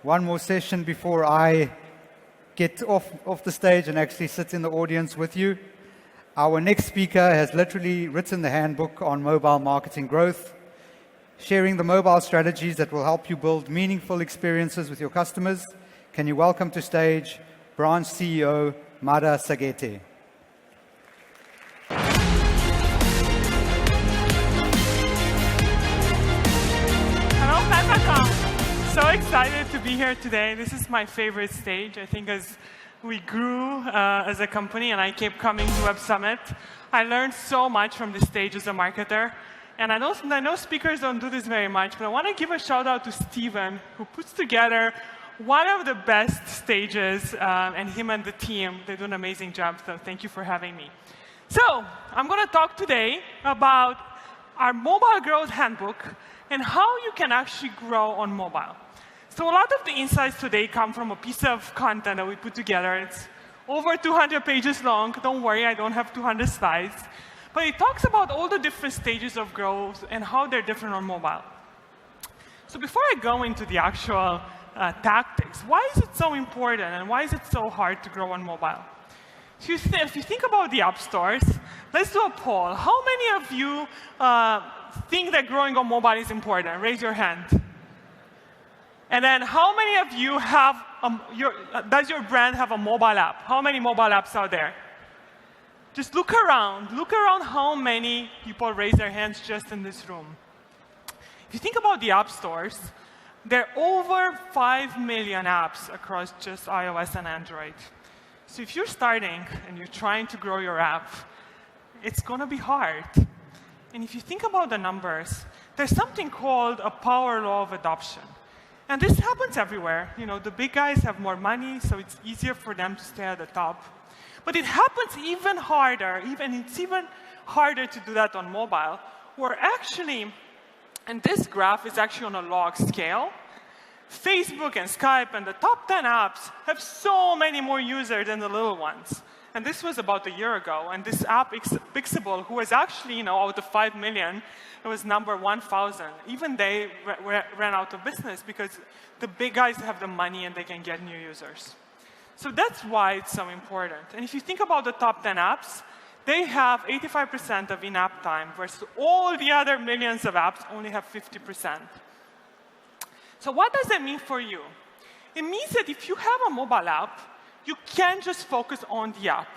One more session before I get off the stage and actually sit in the audience with you. Our next speaker has literally written the handbook on mobile marketing growth, sharing the mobile strategies that will help you build meaningful experiences with your customers. Can you welcome to stage Branch CEO Mada Seghete? So excited to be here today. This is my favorite stage. I think as we grew as a company and I kept coming to Web Summit, I learned so much from this stage as a marketer. And I know speakers don't do this very much, but I want to give a shout out to Steven, who puts together one of the best stages, and him and the team, they do an amazing job. So thank you for having me. So I'm going to talk today about our mobile growth handbook and how you can actually grow on mobile. So a lot of the insights today come from a piece of content that we put together. It's over 200 pages long. Don't worry, I don't have 200 slides. But it talks about all the different stages of growth and how they're different on mobile. So before I go into the actual tactics, why is it so important and why is it so hard to grow on mobile? So if you think about the app stores, let's do a poll. How many of you think that growing on mobile is important? Raise your hand. And then how many of you have, does your brand have a mobile app? How many mobile apps are there? Just look around. Look around how many people raise their hands just in this room. If you think about the app stores, there are over 5 million apps across just iOS and Android. So if you're starting and you're trying to grow your app, it's going to be hard. And if you think about the numbers, there's something called a power law of adoption. And this happens everywhere. You know, the big guys have more money, so it's easier for them to stay at the top. But it happens even harder, it's even harder to do that on mobile, where actually, and this graph is actually on a log scale, Facebook and Skype and the top 10 apps have so many more users than the little ones. And this was about a year ago. And this app, Pixable, who was actually, out of 5 million, it was number 1,000. Even they ran out of business because the big guys have the money and they can get new users. So that's why it's so important. And if you think about the top 10 apps, they have 85% of in-app time, versus all the other millions of apps only have 50%. So what does that mean for you? It means that if you have a mobile app, you can't just focus on the app.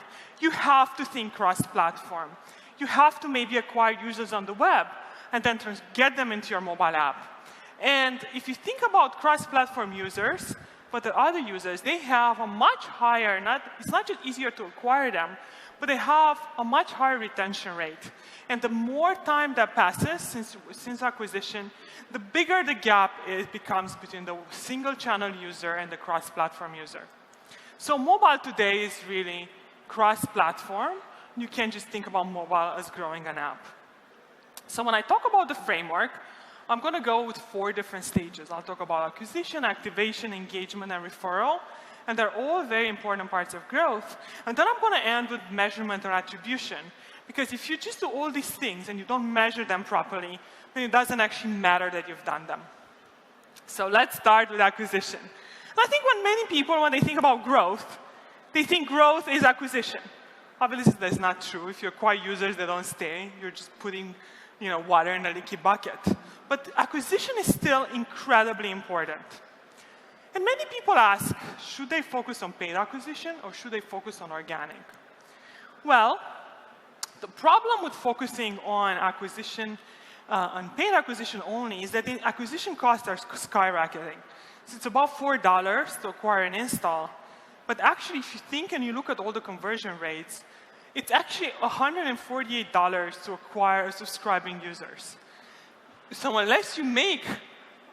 You have to think cross-platform. You have to maybe acquire users on the web and then get them into your mobile app. And if you think about cross-platform users, but the other users, they have a much higher, it's not just easier to acquire them, but they have a much higher retention rate. And the more time that passes since acquisition, the bigger the gap becomes between the single-channel user and the cross-platform user. So mobile today is really cross-platform. You can't just think about mobile as growing an app. So when I talk about the framework, I'm going to go with 4 different stages. I'll talk about acquisition, activation, engagement, and referral. And they're all very important parts of growth. And then I'm going to end with measurement or attribution. Because if you just do all these things and you don't measure them properly, then it doesn't actually matter that you've done them. So let's start with acquisition. I think many people, when they think about growth, they think growth is acquisition. Obviously, that's not true. If you acquire users, they don't stay. You're just putting water in a leaky bucket. But acquisition is still incredibly important. And many people ask, should they focus on paid acquisition or should they focus on organic? Well, the problem with focusing on acquisition, on paid acquisition only, is that the acquisition costs are skyrocketing. So it's about $4 to acquire an install. But actually, if you think and you look at all the conversion rates, it's actually $148 to acquire subscribing users. So unless you make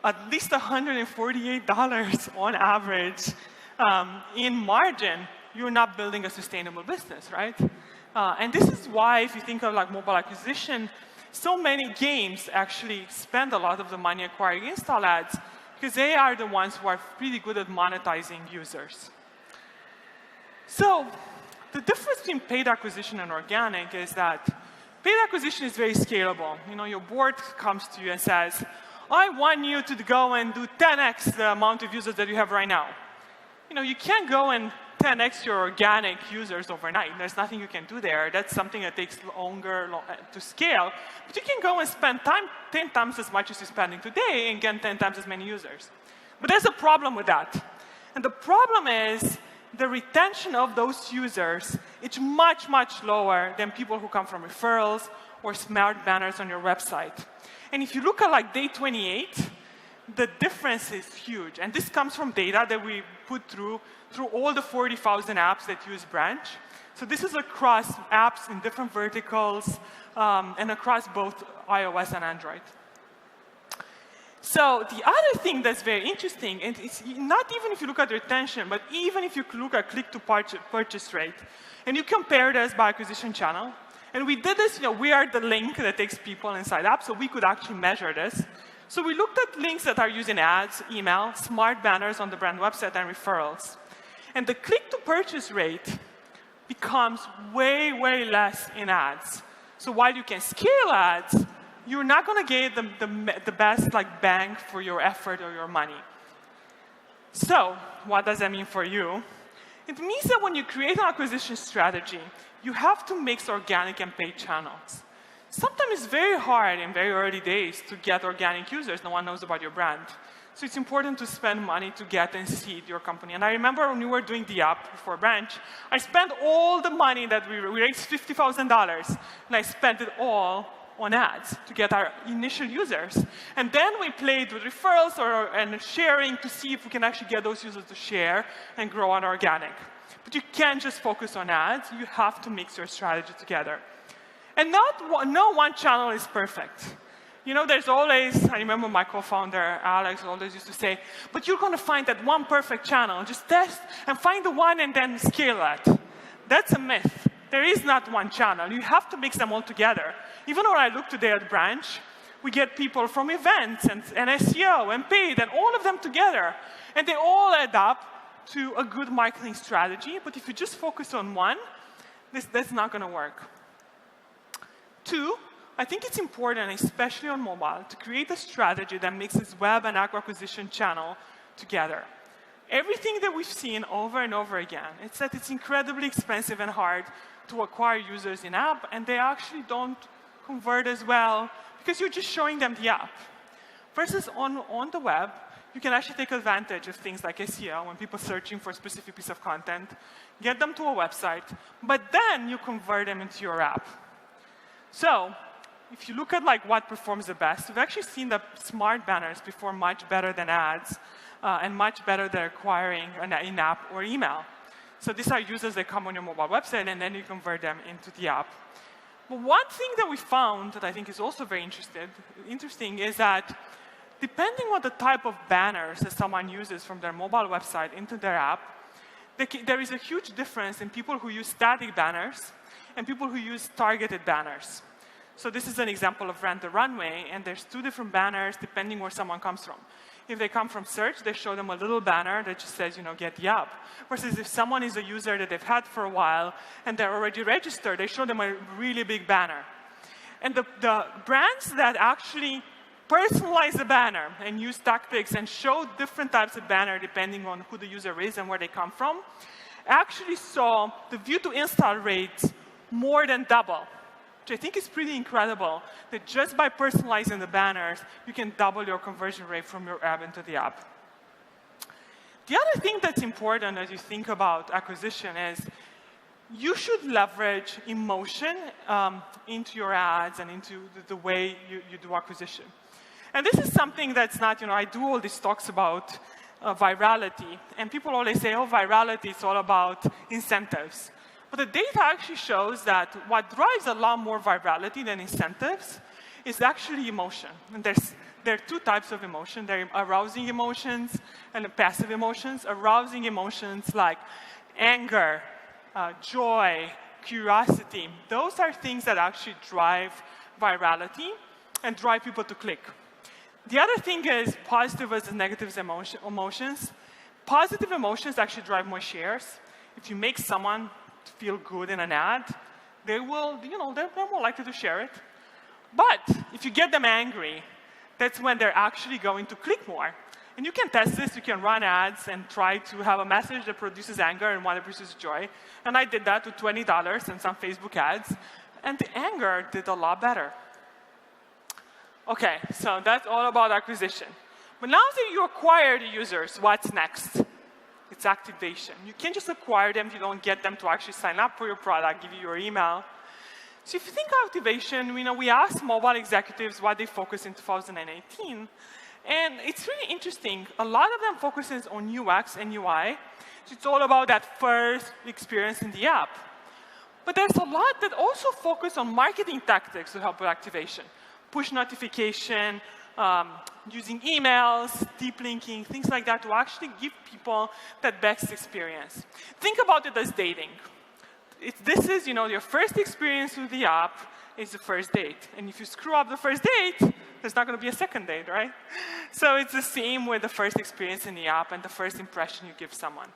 at least $148 on average in margin, you're not building a sustainable business, right? And this is why, if you think of mobile acquisition, so many games actually spend a lot of the money acquiring install ads, because they are the ones who are pretty good at monetizing users. So the difference between paid acquisition and organic is that paid acquisition is very scalable. Your board comes to you and says, I want you to go and do 10x the amount of users that you have right now. You can't go and 10x your organic users overnight. There's nothing you can do there. That's something that takes longer to scale. But you can go and spend 10 times as much as you're spending today and get 10 times as many users. But there's a problem with that. And the problem is the retention of those users is much, much lower than people who come from referrals or smart banners on your website. And if you look at day 28, the difference is huge. And this comes from data that we put through all the 40,000 apps that use Branch. So this is across apps in different verticals and across both iOS and Android. So the other thing that's very interesting, and it's not even if you look at retention, but even if you look at click-to-purchase rate, and you compare this by acquisition channel, and we did this, we are the link that takes people inside apps, so we could actually measure this. So we looked at links that are using ads, email, smart banners on the brand website, and referrals. And the click-to-purchase rate becomes way, way less in ads. So while you can scale ads, you're not going to get the best bang for your effort or your money. So what does that mean for you? It means that when you create an acquisition strategy, you have to mix organic and paid channels. Sometimes it's very hard in very early days to get organic users. No one knows about your brand. So it's important to spend money to get and seed your company. And I remember when we were doing the app for Branch, I spent all the money that we raised $50,000, and I spent it all on ads to get our initial users. And then we played with referrals and sharing to see if we can actually get those users to share and grow on organic. But you can't just focus on ads. You have to mix your strategy together. And no one channel is perfect. There's always, I remember my co-founder, Alex, always used to say, but you're going to find that one perfect channel. Just test and find the one and then scale that. That's a myth. There is not one channel. You have to mix them all together. Even when I look today at Branch, we get people from events and SEO and paid and all of them together. And they all add up to a good marketing strategy. But if you just focus on one, that's not going to work. 2, I think it's important, especially on mobile, to create a strategy that mixes web and acquisition channel together. Everything that we've seen over and over again, it's that it's incredibly expensive and hard to acquire users in app, and they actually don't convert as well because you're just showing them the app. Versus on the web, you can actually take advantage of things like SEO when people are searching for a specific piece of content, get them to a website, but then you convert them into your app. So if you look at what performs the best, we've actually seen that smart banners perform much better than ads and much better than acquiring an in-app or email. So these are users that come on your mobile website, and then you convert them into the app. But one thing that we found that I think is also very interesting is that depending on the type of banners that someone uses from their mobile website into their app, there is a huge difference in people who use static banners and people who use targeted banners. So this is an example of Rent the Runway, and there's 2 different banners depending where someone comes from. If they come from search, they show them a little banner that just says, get the app. Versus if someone is a user that they've had for a while and they're already registered, they show them a really big banner. And the brands that actually personalize the banner and use tactics and show different types of banner depending on who the user is and where they come from, actually saw the view to install rates more than double. Which I think is pretty incredible, that just by personalizing the banners, you can double your conversion rate from your app into the app. The other thing that's important as you think about acquisition is you should leverage emotion into your ads and into the way you do acquisition. And this is something that's not, I do all these talks about virality, and people always say, virality is all about incentives. But the data actually shows that what drives a lot more virality than incentives is actually emotion. And there are 2 types of emotion. There are arousing emotions and passive emotions. Arousing emotions like anger, joy, curiosity, those are things that actually drive virality and drive people to click. The other thing is positive versus negative emotions. Positive emotions actually drive more shares. If you make someone feel good in an ad, they will, they're more likely to share it. But if you get them angry, that's when they're actually going to click more. And you can test this. You can run ads and try to have a message that produces anger and one that produces joy. And I did that with $20 and some Facebook ads. And the anger did a lot better. OK, so that's all about acquisition. But now that you acquire the users, what's next? It's activation. You can't just acquire them if you don't get them to actually sign up for your product, give you your email. So if you think of activation, we asked mobile executives what they focus in 2018. And it's really interesting. A lot of them focuses on UX and UI. So it's all about that first experience in the app. But there's a lot that also focus on marketing tactics to help with activation. Push notification, using emails, deep linking, things like that to actually give people that best experience. Think about it as dating. This is, your first experience with the app is the first date. And if you screw up the first date, there's not going to be a second date, right? So it's the same with the first experience in the app and the first impression you give someone.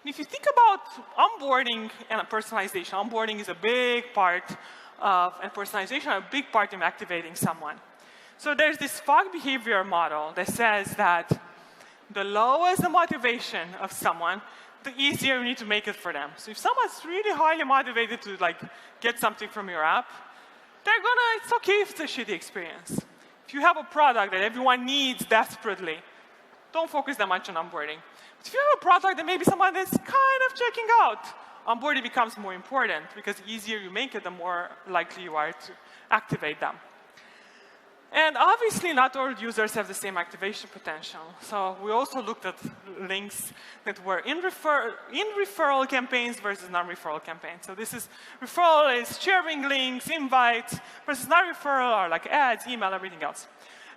And if you think about onboarding and personalization, onboarding is a big part of, and personalization a big part in activating someone. So there's this fog behavior model that says that the lower the motivation of someone, the easier you need to make it for them. So if someone's really highly motivated to get something from your app, it's OK if it's a shitty experience. If you have a product that everyone needs desperately, don't focus that much on onboarding. But if you have a product that maybe someone is kind of checking out, onboarding becomes more important because the easier you make it, the more likely you are to activate them. And obviously, not all users have the same activation potential. So we also looked at links that were in referral campaigns versus non-referral campaigns. So this is referral is sharing links, invites, versus non-referral are like ads, email, everything else.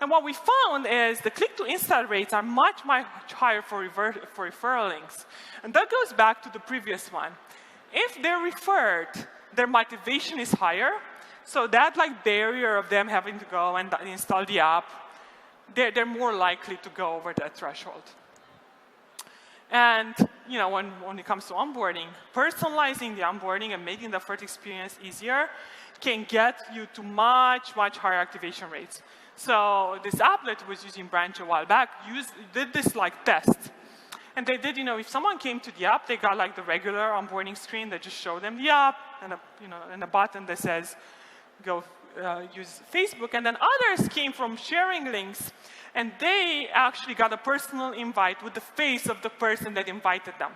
And what we found is the click-to-install rates are much, much higher for referral links. And that goes back to the previous one. If they're referred, their motivation is higher. So that barrier of them having to go and install the app, they're more likely to go over that threshold. And when it comes to onboarding, personalizing the onboarding and making the first experience easier can get you to much, much higher activation rates. So this applet was using Branch a while back, did this test. And they did, if someone came to the app, they got the regular onboarding screen that just showed them the app and a button that says, go use Facebook. And then others came from sharing links, and they actually got a personal invite with the face of the person that invited them.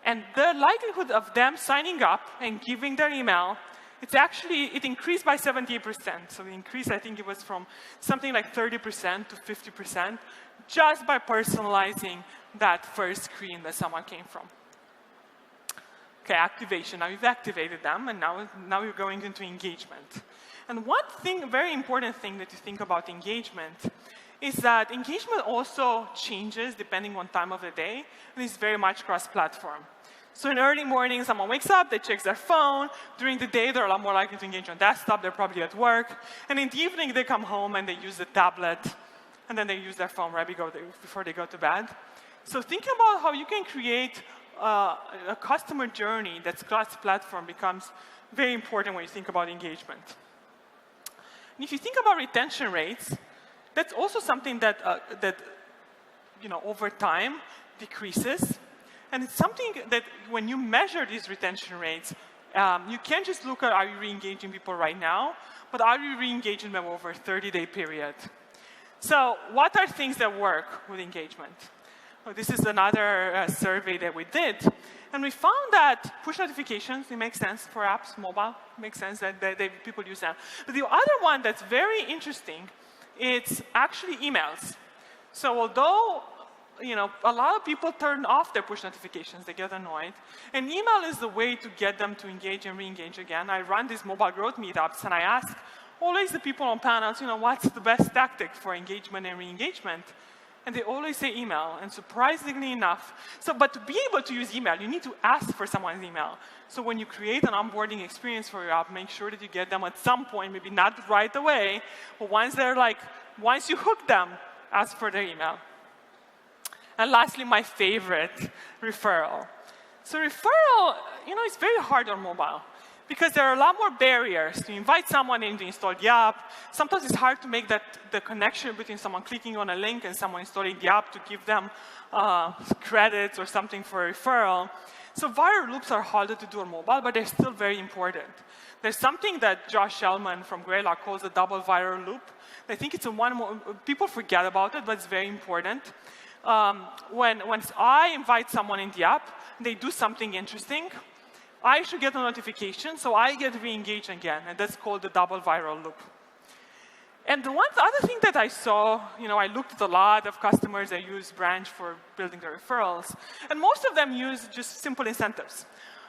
And the likelihood of them signing up and giving their email, it increased by 78%. So the increase, I think it was from something like 30% to 50%, just by personalizing that first screen that someone came from. OK, activation. Now you've activated them, and now you're going into engagement. And one thing, very important thing that you think about engagement is that engagement also changes depending on time of the day, and it's very much cross-platform. So in early morning, someone wakes up, they check their phone. During the day, they're a lot more likely to engage on desktop. They're probably at work. And in the evening, they come home and they use the tablet, and then they use their phone right before they go to bed. So thinking about how you can create a customer journey that's cross-platform becomes very important when you think about engagement. And if you think about retention rates, that's also something that over time decreases. And it's something that when you measure these retention rates, you can't just look at are you re-engaging people right now, but are you re-engaging them over a 30-day period? So what are things that work with engagement? Well, this is another survey that we did. And we found that push notifications, it makes sense for apps, mobile, it makes sense that people use them. But the other one that's very interesting, it's actually emails. So although a lot of people turn off their push notifications, they get annoyed. And email is the way to get them to engage and re-engage again. I run these mobile growth meetups, and I ask always the people on panels, what's the best tactic for engagement and re-engagement? And they always say email, and surprisingly enough. But to be able to use email, you need to ask for someone's email. So when you create an onboarding experience for your app, make sure that you get them at some point, maybe not right away, but once you hook them, ask for their email. And lastly, my favorite, referral. So referral, it's very hard on mobile. Because there are a lot more barriers to invite someone in to install the app. Sometimes it's hard to make the connection between someone clicking on a link and someone installing the app to give them credits or something for a referral. So viral loops are harder to do on mobile, but they're still very important. There's something that Josh Shellman from Greylock calls a double viral loop. I think it's people forget about it, but it's very important. When I invite someone in the app, they do something interesting, I should get a notification, so I get re-engaged again, and that's called the double viral loop. And the other thing that I saw, I looked at a lot of customers that use Branch for building their referrals, and most of them use just simple incentives.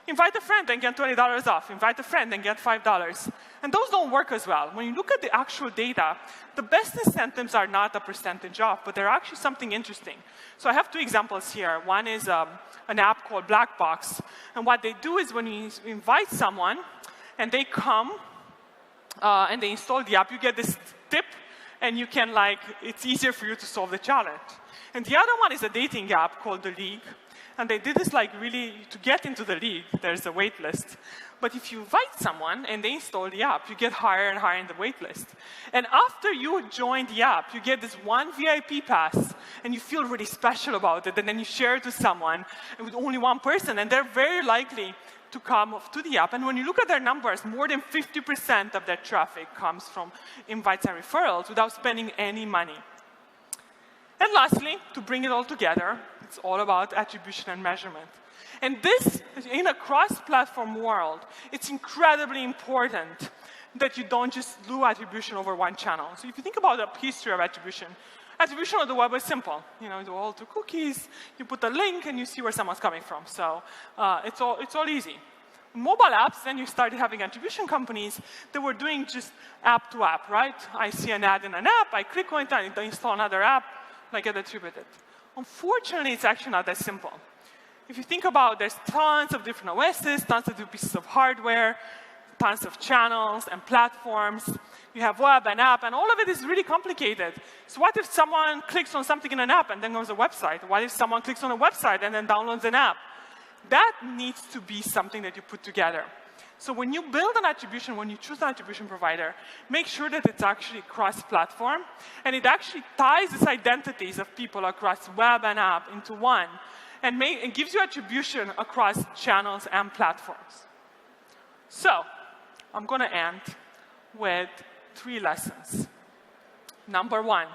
Invite a friend and get $20 off. Invite a friend and get $5. And those don't work as well. When you look at the actual data, the best incentives are not a percentage off, but they're actually something interesting. So I have two examples here. One is an app called Blackbox. And what they do is when you invite someone and they come and they install the app, you get this tip, and you can, it's easier for you to solve the challenge. And the other one is a dating app called The League. And they did this really, to get into the league, there's a wait list. But if you invite someone and they install the app, you get higher and higher in the wait list. And after you join the app, you get this one VIP pass, and you feel really special about it, and then you share it with someone, with only one person, and they're very likely to come to the app. And when you look at their numbers, more than 50% of their traffic comes from invites and referrals without spending any money. And lastly, to bring it all together, it's all about attribution and measurement. And this, in a cross-platform world, it's incredibly important that you don't just do attribution over one channel. So if you think about the history of attribution on the web is simple. You do all to cookies, you put a link, and you see where someone's coming from. So it's all easy. Mobile apps, then you started having attribution companies that were doing just app to app, right? I see an ad in an app, I click on it, I install another app, I get attributed. Unfortunately, it's actually not that simple. If you think about, there's tons of different OSs, tons of different pieces of hardware, tons of channels and platforms. You have web and app, and all of it is really complicated. So what if someone clicks on something in an app and then goes to a website? What if someone clicks on a website and then downloads an app? That needs to be something that you put together. So when you build an attribution, when you choose an attribution provider, make sure that it's actually cross-platform, and it actually ties these identities of people across web and app into one, and gives you attribution across channels and platforms. So I'm going to end with 3 lessons. Number 1,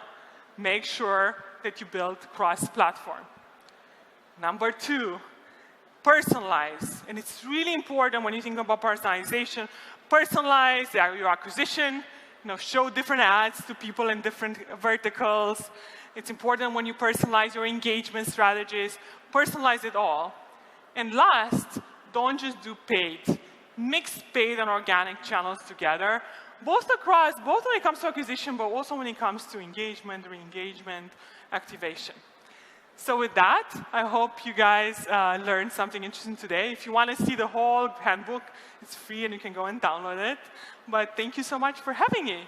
make sure that you build cross-platform. Number 2, personalize. And it's really important when you think about personalization. Personalize your acquisition, show different ads to people in different verticals. It's important when you personalize your engagement strategies. Personalize it all. And last, don't just do paid. Mix paid and organic channels together, both when it comes to acquisition, but also when it comes to engagement, re-engagement, activation. So with that, I hope you guys learned something interesting today. If you want to see the whole handbook, it's free and you can go and download it. But thank you so much for having me.